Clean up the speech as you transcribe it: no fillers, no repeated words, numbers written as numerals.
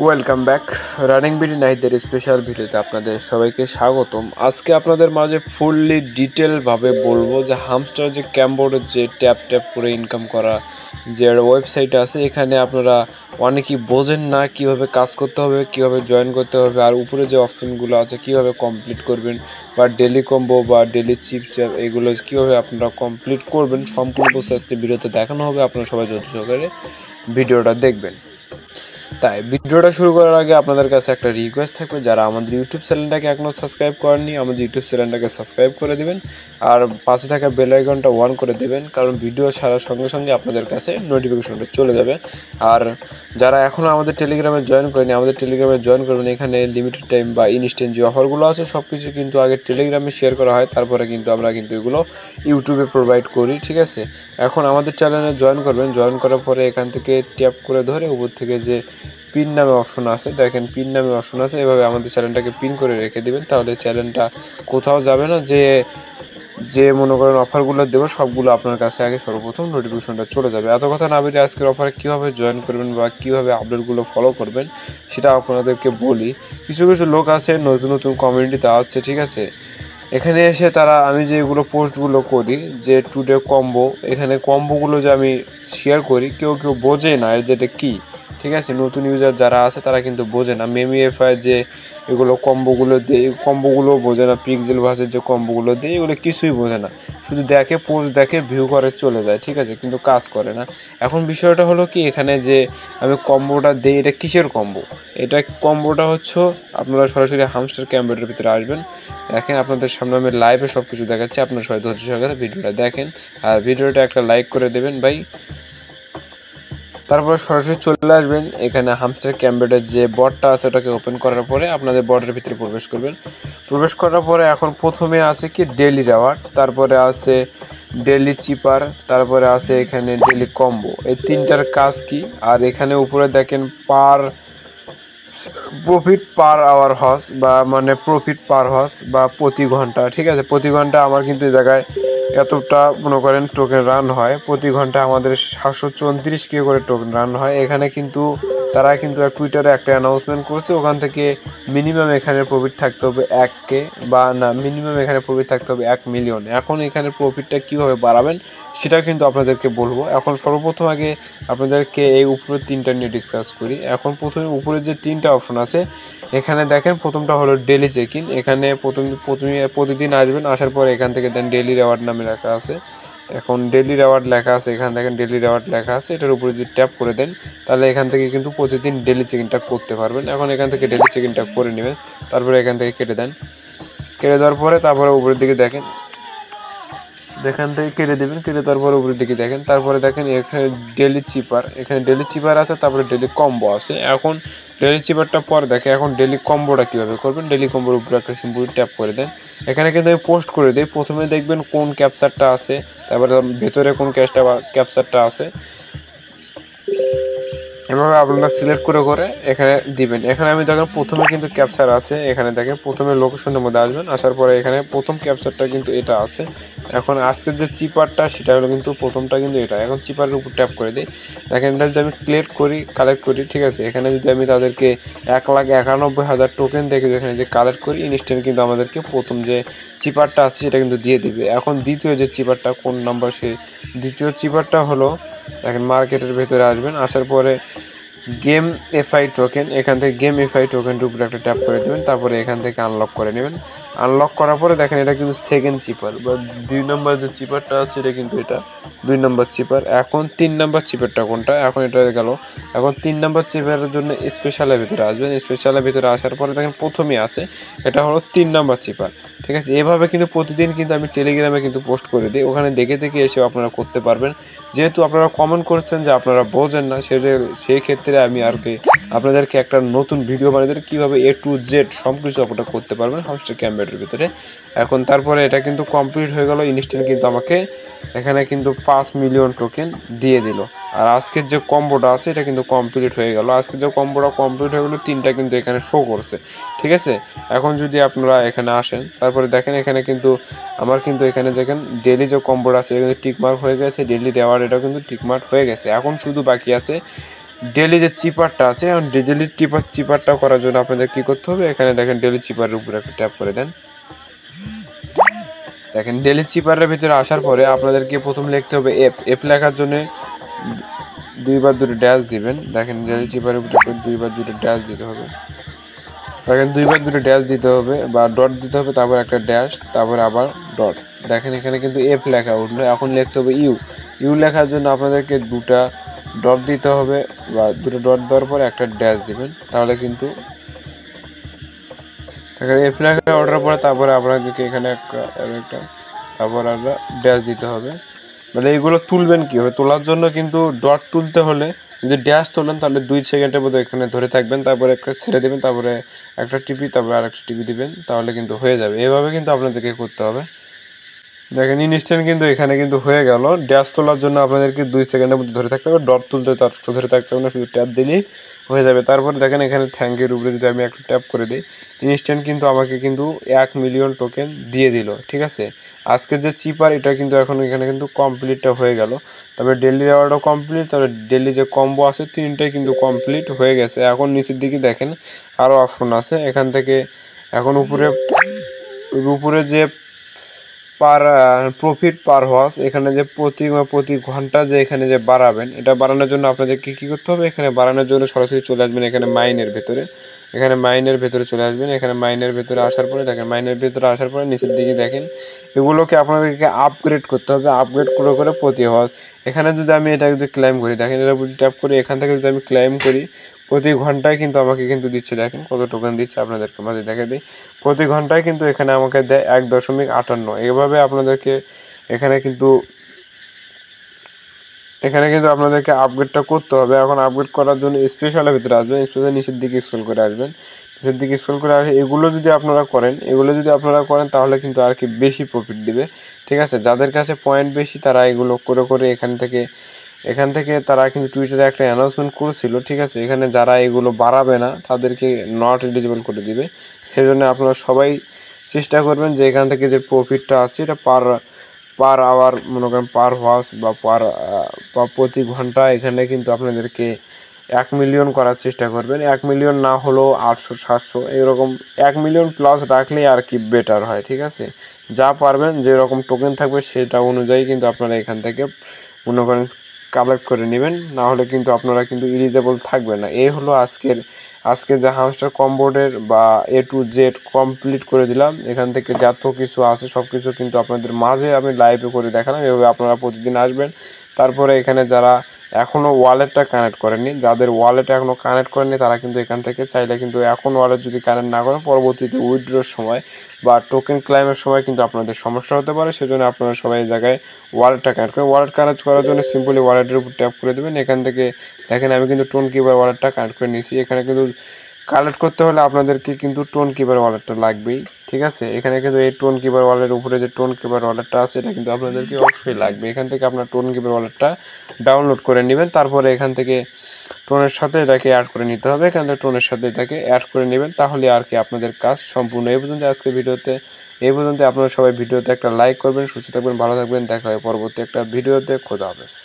Welcome back running BD নাইটদের special ভিডিওতে আপনাদের সবাইকে স্বাগতম। আজকে আপনাদের মাঝে ফুললি ডিটেলভাবে বলবো যে হামস্টার যে ক্যামবোর্ডের যে ট্যাপ ট্যাপ করে ইনকাম করা যে ওয়েবসাইট আছে, এখানে আপনারা অনেকেই বোঝেন না কিভাবে কাজ করতে হবে, কিভাবে জয়েন করতে হবে, আর উপরে যে অপশনগুলো আছে কিভাবে কমপ্লিট করবেন, বা ডেলি কম্বো বা ডেলি চিপ চ্যাপ এগুলো কিভাবে আপনারা কমপ্লিট করবেন, সম্পূর্ণ প্রসেসটি ভিডিওতে দেখানো হবে। আপনারা সবাই যত সহকারে ভিডিওটা দেখবেন। তাই ভিডিওটা শুরু করার আগে আপনাদের কাছে একটা রিকোয়েস্ট থাকবে, যারা আমাদের ইউটিউব চ্যানেলটাকে এখনও সাবস্ক্রাইব করেননি আমাদের ইউটিউব চ্যানেলটাকে সাবস্ক্রাইব করে দেবেন, আর পাশে থাকা বেল আইকনটা অন করে দেবেন, কারণ ভিডিও ছাড়ার সঙ্গে সঙ্গে আপনাদের কাছে নোটিফিকেশনটা চলে যাবে। আর যারা এখনও আমাদের টেলিগ্রামে জয়েন করেনি আমাদের টেলিগ্রামে জয়েন করবেন। এখানে লিমিটেড টাইম বা ইনস্ট্যান্ট যে অফারগুলো আছে সব কিছু কিন্তু আগে টেলিগ্রামে শেয়ার করা হয়, তারপরে কিন্তু আমরা কিন্তু এগুলো ইউটিউবে প্রোভাইড করি। ঠিক আছে, এখন আমাদের চ্যানেলে জয়েন করবেন। জয়েন করার পরে এখান থেকে ট্যাপ করে ধরে উপর থেকে যে পিন নামে অপশন আছে, দেখেন পিন নামে অপশন আছে, এভাবে আমাদের চ্যানেলটাকে পিন করে রেখে দিবেন। তাহলে চ্যানেলটা কোথাও যাবে না। যে যে মনে করেন অফারগুলো দেবো সবগুলো আপনার কাছে আগে সর্বপ্রথম নোটিফিকেশনটা চলে যাবে। এত কথা না বেরিয়ে আজকের অফারে কীভাবে জয়েন করবেন বা কীভাবে আপডেটগুলো ফলো করবেন সেটা আপনাদেরকে বলি। কিছু কিছু লোক আছে নতুন নতুন কমিউনিটিতে আছে, ঠিক আছে, এখানে এসে তারা আমি যে এগুলো পোস্টগুলো করি যে টুডে কম্বো, এখানে কম্বোগুলো যে আমি শেয়ার করি কেউ কেউ বোঝে না এর যেটা কী। ঠিক আছে, নতুন ইউজার যারা আছে তারা কিন্তু বোঝে না মেমিএফআই যে এগুলো কম্বোগুলো দেয়, কম্বোগুলো বোঝে না, পিক্সেল ভাষের যে কম্বোগুলো দেয় এগুলো কিছুই বোঝে না, শুধু দেখে পোস্ট দেখে ভিউ করে চলে যায়। ঠিক আছে, কিন্তু কাজ করে না। এখন বিষয়টা হলো কি, এখানে যে আমি কম্বোটা দিই এটা কিসের কম্বো, এটা কম্বোটা হচ্ছে আপনারা সরাসরি হামস্টার ক্যাম্পের ভিতরে আসবেন। দেখেন আপনাদের সামনে আমি লাইভে সব কিছু দেখাচ্ছি, আপনারা সবাই ধৈর্য সহকারে ভিডিওটা দেখেন, আর ভিডিওটা একটা লাইক করে দেবেন ভাই। তারপরে সরাসরি চলে আসবেন এখানে হামস্টার ক্যাম্পেটের যে বটটা আছে ওটাকে ওপেন করার পরে আপনাদের বটের ভিতরে প্রবেশ করবেন। প্রবেশ করার পরে এখন প্রথমে আছে কি ডেলি রেওয়ার্ড, তারপরে আছে ডেলি চিপার, তারপরে আছে এখানে ডেলি কম্বো। এই তিনটার কাজ কি, আর এখানে উপরে দেখেন প্রফিট পার আওয়ার হস, বা মানে প্রফিট পার হস বা প্রতি ঘন্টা। ঠিক আছে, প্রতি ঘন্টা আমার কিন্তু এই জায়গায় এতটা মনে করেন টোকেন রান হয়, প্রতি ঘন্টা আমাদের 734 করে টোকেন রান হয়। এখানে কিন্তু তারা কিন্তু টুইটারে একটা অ্যানাউন্সমেন্ট করছে, ওখান থেকে মিনিমাম এখানে প্রফিট থাকতে হবে 1K, বা না মিনিমাম এখানে প্রফিট থাকতে হবে 1 মিলিয়ন। এখন এখানে প্রফিটটা কীভাবে বাড়াবেন সেটা কিন্তু আপনাদেরকে বলবো। এখন সর্বপ্রথম আগে আপনাদেরকে এই উপরের তিনটা নিয়ে ডিসকাস করি। এখন প্রথমে উপরে যে তিনটা অপশন আছে এখানে দেখেন, প্রথমটা হলো ডেলি চেক ইন। এখানে প্রতিদিন আসবেন, আসার পরে এখান থেকে দেন ডেলি রেওয়ার্ড নামে লেখা আছে। এখন ডেলি রেওয়ার্ড লেখা আছে, এখানে দেখেন ডেলি রেওয়ার্ড লেখা আছে, এটার উপরে যদি ট্যাপ করে দেন তাহলে এখান থেকে কিন্তু প্রতিদিন ডেলি চেক ইনটা করতে পারবেন। এখন এখান থেকে ডেলি চেক ইনটা করে নেবেন, তারপরে এখান থেকে কেটে দেন। কেটে দেওয়ার পরে তারপরে উপরের দিকে দেখেন, এখান থেকে কেটে দেবেন, কেটে তারপরে উপরের দিকে দেখেন, তারপরে দেখেন এখানে ডেলি চিপার, এখানে ডেলি চিপার আছে, তারপরে ডেলি কম্বো আছে। এখন ডেলি চিপারটা পরে দেখে, এখন ডেলি কম্বোটা কীভাবে করবেন, ডেলি কম্বোর উপরে একটা সিম্বল ট্যাপ করে দেন। এখানে কিন্তু আমি পোস্ট করে দিই, প্রথমে দেখবেন কোন ক্যাপচারটা আছে, তারপরে ভেতরে কোন ক্যাপচারটা আছে, এভাবে আপনারা সিলেক্ট করে করে এখানে দিবেন। এখানে আমি দেখেন প্রথমে কিন্তু ক্যাপচার আছে, এখানে দেখেন প্রথমে লোকেশনের মধ্যে আসবেন, আসার পরে এখানে প্রথম ক্যাপচারটা কিন্তু এটা আছে। এখন আজকের যে চিপারটা সেটা হলো কিন্তু প্রথমটা কিন্তু এটা। এখন চিপারের উপর ট্যাপ করে দিই, দেখেন এটা যদি আমি কালেক্ট করি, ঠিক আছে, এখানে যদি আমি তাদেরকে 1,91,000 টোকেন দেখে এখানে যে কালেক্ট করি, ইনস্ট্যান্ট কিন্তু আমাদেরকে প্রথম যে চিপারটা আছে সেটা কিন্তু দিয়ে দিবে। এখন দ্বিতীয় যে চিপারটা কোন নাম্বার, সেই দ্বিতীয় চিপারটা হলো দেখেন মার্কেটের ভেতরে আসবেন, আসার পরে গেম এফআই টোকেন, এখান থেকে গেম এফআই টোকেনটার উপরে একটা ট্যাপ করে দেবেন, তারপরে এখান থেকে আনলক করে নেবেন। আনলক করার পরে দেখেন এটা কিন্তু সেকেন্ড চিপার বা 2 নম্বর যে চিপারটা আছে এটা কিন্তু এটা 2 নম্বর চিপার। এখন 3 নম্বর চিপারটা কোনটা, এখন এটা গেল। এখন 3 নম্বর চিপারের জন্য স্পেশালের ভিতরে আসবেন, স্পেশালের ভিতরে আসার পরে দেখেন প্রথমেই আছে এটা হলো 3 নম্বর চিপার। ঠিক আছে, এভাবে কিন্তু প্রতিদিন কিন্তু আমি টেলিগ্রামে কিন্তু পোস্ট করে দিই, ওখানে দেখে দেখে এসেও আপনারা করতে পারবেন। যেহেতু আপনারা কমেন্ট করছেন যে আপনারা বোঝেন না, সেই ক্ষেত্রে আমি আর কি আপনাদেরকে একটা নতুন ভিডিও বানিয়ে দিই কীভাবে A to Z সব কিছু আপনারা করতে পারবেন হামস্টার ক্যাম্পের ভিতরে। এখন তারপরে এটা কিন্তু কমপ্লিট হয়ে গেল, ইনস্ট্যান্ট কিন্তু আমাকে এখানে কিন্তু 5 মিলিয়ন টোকেন দিয়ে দিল। আর আজকের যে কম্বোটা আছে এটা কিন্তু কমপ্লিট হয়ে গেল, আজকের যে কম্বোটা কমপ্লিট হয়ে গেলো, তিনটা কিন্তু এখানে শো করছে। ঠিক আছে, এখন যদি আপনারা এখানে আসেন তারপরে দেখেন এখানে কিন্তু আমার কিন্তু এখানে দেখেন ডেলি যে কম্বোটা আছে এটা কিন্তু টিকমার্ক হয়ে গেছে, ডেলি রেওয়ার্ড এটাও কিন্তু টিকমার্ক হয়ে গেছে। এখন শুধু বাকি আছে ডেলি যে চিপারটা আছে, এখন ডেলি চিপারটা করার জন্য আপনাদের কি করতে হবে, এখানে দেখেন ডেলি চিপারের উপরে একটা ট্যাপ করে দেন। দেখেন ডেলি চিপারের ভিতরে আসার পরে আপনাদেরকে প্রথম লিখতে হবে এফ লেখার জন্য 2বার 2টো ড্যাশ দিবেন। দেখেন ডেলি চিপারের ভিতরে 2বার 2টো ড্যাশ দিতে হবে। দেখেন 2বার 2টো ড্যাশ দিতে হবে বা ডট দিতে হবে, তারপর একটা ড্যাশ, তারপর আবার ডট। দেখেন এখানে কিন্তু এফ লেখা উঠলো, এখন লিখতে হবে ইউ লেখার জন্য আপনাদেরকে 2টা ডট দিতে হবে বা 2টো ডট দেওয়ার পর একটা ড্যাশ দিবেন, তাহলে কিন্তু এফ লেখা অর্ডার পরে তারপরে আপনাদেরকে এখানে একটা তারপর আমরা ড্যাশ দিতে হবে। মানে এইগুলো তুলবেন কীভাবে, তোলার জন্য কিন্তু ডট তুলতে হলে যদি ড্যাশ তোলেন তাহলে 2 সেকেন্ডের মধ্যে এখানে ধরে থাকবেন, তারপরে একটা ছেড়ে দেবেন, তারপরে একটা টিপি, তারপরে আরেকটা টিপি দিবেন, তাহলে কিন্তু হয়ে যাবে। এভাবে কিন্তু আপনাদেরকে করতে হবে। দেখেন ইনস্ট্যান্ট কিন্তু এখানে কিন্তু হয়ে গেল। ড্যাশ তোলার জন্য আপনাদেরকে 2 সেকেন্ডের মধ্যে ধরে থাকতে হবে, ডট তুলতে তার ধরে থাকতে হবে না, শুধু ট্যাপ দিলেই হয়ে যাবে। তারপরে দেখেন এখানে থ্যাঙ্কের উপরে যদি আমি একটা ট্যাপ করে দিই, ইনস্ট্যান্ট কিন্তু আমাকে কিন্তু 1 মিলিয়ন টোকেন দিয়ে দিল। ঠিক আছে, আজকে যে চিপার এটা কিন্তু এখন এখানে কিন্তু কমপ্লিটটা হয়ে গেল। তারপরে ডেলি রেওয়ার্ডও কমপ্লিট, তারপরে ডেলি যে কম্বো আছে 3টাই কিন্তু কমপ্লিট হয়ে গেছে। এখন নিচের দিকে দেখেন আরও অপশন আছে, এখান থেকে এখন উপরে যে প্রফিট পার হওয়ার্স, এখানে যে প্রতি ঘন্টা যে এখানে যে বাড়াবেন, এটা বাড়ানোর জন্য আপনাদেরকে কী করতে হবে, এখানে বাড়ানোর জন্য সরাসরি চলে আসবেন এখানে মাইনের ভেতরে। এখানে মাইনের ভেতরে চলে আসবেন। এখানে মাইনের ভেতরে আসার পরে দেখেন, মাইনের ভেতরে আসার পরে নিচের দিকে দেখেন এগুলোকে আপনাদেরকে আপগ্রেড করতে হবে। আপগ্রেড করে প্রতি হওয়ার্স, এখানে যদি আমি এটা যদি ক্লেম করি, দেখেন এটা যদি ট্যাপ করি, এখান থেকে যদি আমি ক্লেম করি, প্রতি ঘন্টায় কিন্তু আমাকে কিন্তু দিচ্ছে। দেখেন কত টোকেন দিচ্ছে আপনাদেরকে মাঝে দেখে দিই। প্রতি ঘন্টায় কিন্তু এখানে আমাকে দেয় 1.58। এভাবে আপনাদেরকে এখানে কিন্তু আপনাদেরকে আপগ্রেডটা করতে হবে। এখন আপগ্রেড করার জন্য স্পেশালের ভিতরে আসবেন, স্পেশাল নিচের দিকে স্ক্রল করে আসবেন, নিচের দিকে স্ক্রল করে আসে এগুলো যদি আপনারা করেন তাহলে কিন্তু আর কি বেশি প্রফিট দিবে। ঠিক আছে, যাদের কাছে পয়েন্ট বেশি তারা এগুলো করে এখান থেকে তারা কিন্তু টুইটারে একটা অ্যানাউন্সমেন্ট করেছিল। ঠিক আছে, এখানে যারা এগুলো বাড়াবে না তাদেরকে নট এলিজিবল করে দিবে। সেজন্য আপনারা সবাই চেষ্টা করবেন যে এখান থেকে যে প্রফিটটা আসছে এটা পার আওয়ার মনে করেন পার ওয়াচ বা প্রতি ঘন্টা এখানে কিন্তু আপনাদেরকে 1 মিলিয়ন করার চেষ্টা করবেন। 1 মিলিয়ন না হলেও 800-700 এরকম 1 মিলিয়ন প্লাস রাখলেই আর কি বেটার হয়। ঠিক আছে, যা পারবেন যেরকম টোকেন থাকবে সেটা অনুযায়ী কিন্তু আপনারা এখান থেকে মনে করেন কালেক্ট করে নেবেন, না হলে কিন্তু আপনারা কিন্তু এলিজিবল থাকবে না। এই হলো আজকে যে হামস্টার কম্বোর্ডের বা A to Z কমপ্লিট করে দিলাম। এখান থেকে যত কিছু আছে সব কিছু কিন্তু আপনাদের মাঝে আমি লাইভে করে দেখালাম। এভাবে আপনারা প্রতিদিন আসবেন। তারপরে এখানে যারা এখনও ওয়ালেটটা কানেক্ট করেননি, যাদের ওয়ালেট এখনও কানেক্ট করেনি তারা কিন্তু এখান থেকে চাইলে কিন্তু এখন ওয়ালেট যদি কানেক্ট না করেন পরবর্তীতে উইথড্রোর সময় বা টোকেন ক্লাইমের সময় কিন্তু আপনাদের সমস্যা হতে পারে। সেজন্য আপনারা সবাই এই জায়গায় ওয়ালেটটা কানেক্ট করেন। ওয়ালেট কানেক্ট করার জন্য সিম্পলি ওয়ালেটের উপর ট্যাপ করে দেবেন। এখান থেকে দেখেন আমি কিন্তু টোন কিপার ওয়ালেটটা কানেক্ট করে নিয়েছি। এখানে কিন্তু কালেক্ট করতে হলে আপনাদেরকে কিন্তু টোন কিপার ওয়ালেটটা লাগবেই। ঠিক আছে, এখানে কিন্তু এই টোন কিপার ওয়ালেটের উপরে যে টোন কিপার ওয়ালেটটা আছে এটা কিন্তু আপনাদেরকে অবশ্যই লাগবে। এখান থেকে আপনার টোন কিপার ওয়ালেটটা ডাউনলোড করে নেবেন। তারপরে এখান থেকে টোনের সাথে এটাকে অ্যাড করে নিতে হবে। এখান থেকে টোনের সাথে এটাকে অ্যাড করে নেবেন, তাহলে আর কি আপনাদের কাজ সম্পূর্ণ। এই পর্যন্ত আপনারা সবাই ভিডিওতে একটা লাইক করবেন। সুস্থ থাকবেন, ভালো থাকবেন, দেখা হয় পরবর্তী একটা ভিডিওতে। খোদা হাফেজ।